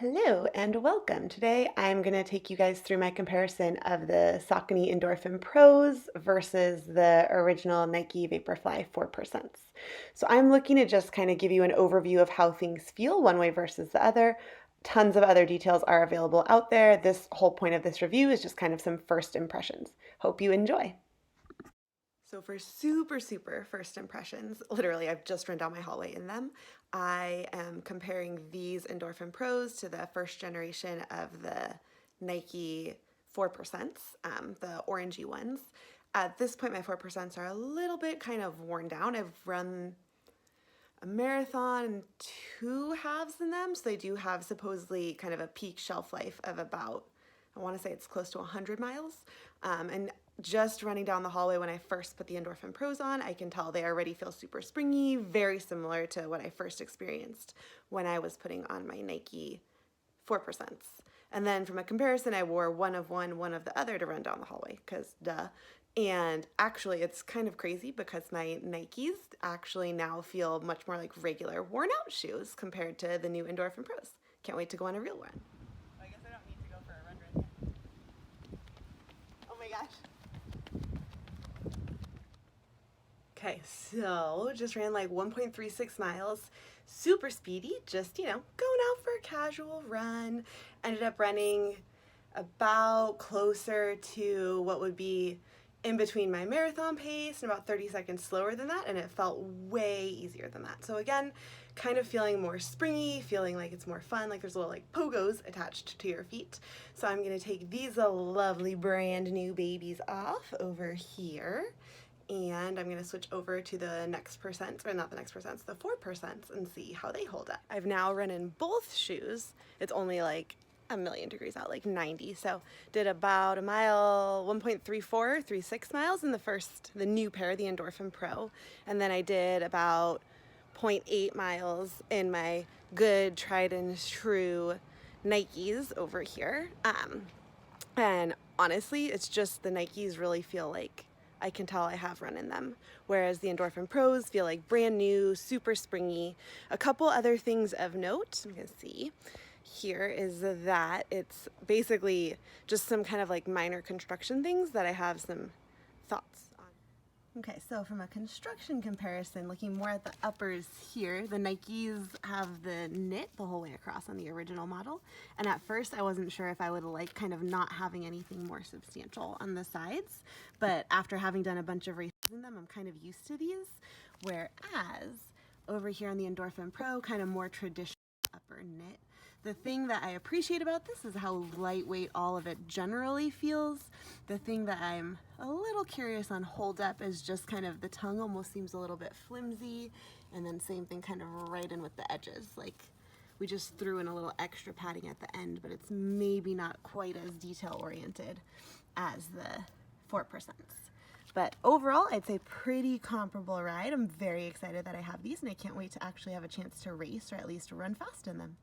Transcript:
Hello and welcome. Today I'm going to take you guys through my comparison of the Saucony Endorphin Pros versus the original Nike Vaporfly 4%. So I'm looking to just kind of give you an overview of how things feel one way versus the other. Tons of other details are available out there. This whole point of this review is just kind of some first impressions. Hope you enjoy. So for super first impressions, literally I've just run down my hallway in them. I am comparing these Endorphin Pros to the first generation of the Nike 4%, the orangey ones. At this point, my 4% are a little bit kind of worn down. I've run a marathon and two halves in them, so they do have supposedly kind of a peak shelf life of about, I want to say it's close to 100 miles. And just running down the hallway when I first put the Endorphin Pros on, I can tell they already feel super springy, very similar to what I first experienced when I was putting on my Nike 4%. And then from a comparison, I wore one of one, one of the other to run down the hallway, because duh. And actually, it's kind of crazy because my Nikes actually now feel much more like regular worn out shoes compared to the new Endorphin Pros. Can't wait to go on a real run. I guess I don't need to go for a run right now. Oh my gosh. Okay, so just ran like 1.36 miles, super speedy, just, going out for a casual run. Ended up running about closer to what would be in between my marathon pace and about 30 seconds slower than that, and it felt way easier than that. So again, kind of feeling more springy, feeling like it's more fun, like there's little like pogos attached to your feet. So I'm gonna take these lovely brand new babies off over here, and I'm gonna switch over to the next percent, or not the next percent, the 4% and see how they hold up. I've now run in both shoes. It's only like a million degrees out, like 90. So did about a mile, 1.36 miles in the new pair, the Endorphin Pro. And then I did about 0.8 miles in my good tried and true Nikes over here. And honestly, it's just the Nikes really feel like I can tell I have run in them, whereas the Endorphin Pros feel like brand new, super springy. A couple other things of note, I'm gonna see here, is that it's basically just some kind of like minor construction things that I have some thoughts on. Okay, so from a construction comparison, looking more at the uppers here, the Nikes have the knit the whole way across on the original model. And at first I wasn't sure if I would like kind of not having anything more substantial on the sides. But after having done a bunch of races in them, I'm kind of used to these. Whereas over here on the Endorphin Pro, kind of more traditional upper knit. The thing that I appreciate about this is how lightweight all of it generally feels. The thing that I'm a little curious on hold up is just kind of the tongue almost seems a little bit flimsy, and then same thing kind of right in with the edges. Like we just threw in a little extra padding at the end, but it's maybe not quite as detail oriented as the 4%. But overall, I'd say pretty comparable ride. I'm very excited that I have these, and I can't wait to actually have a chance to race or at least run fast in them.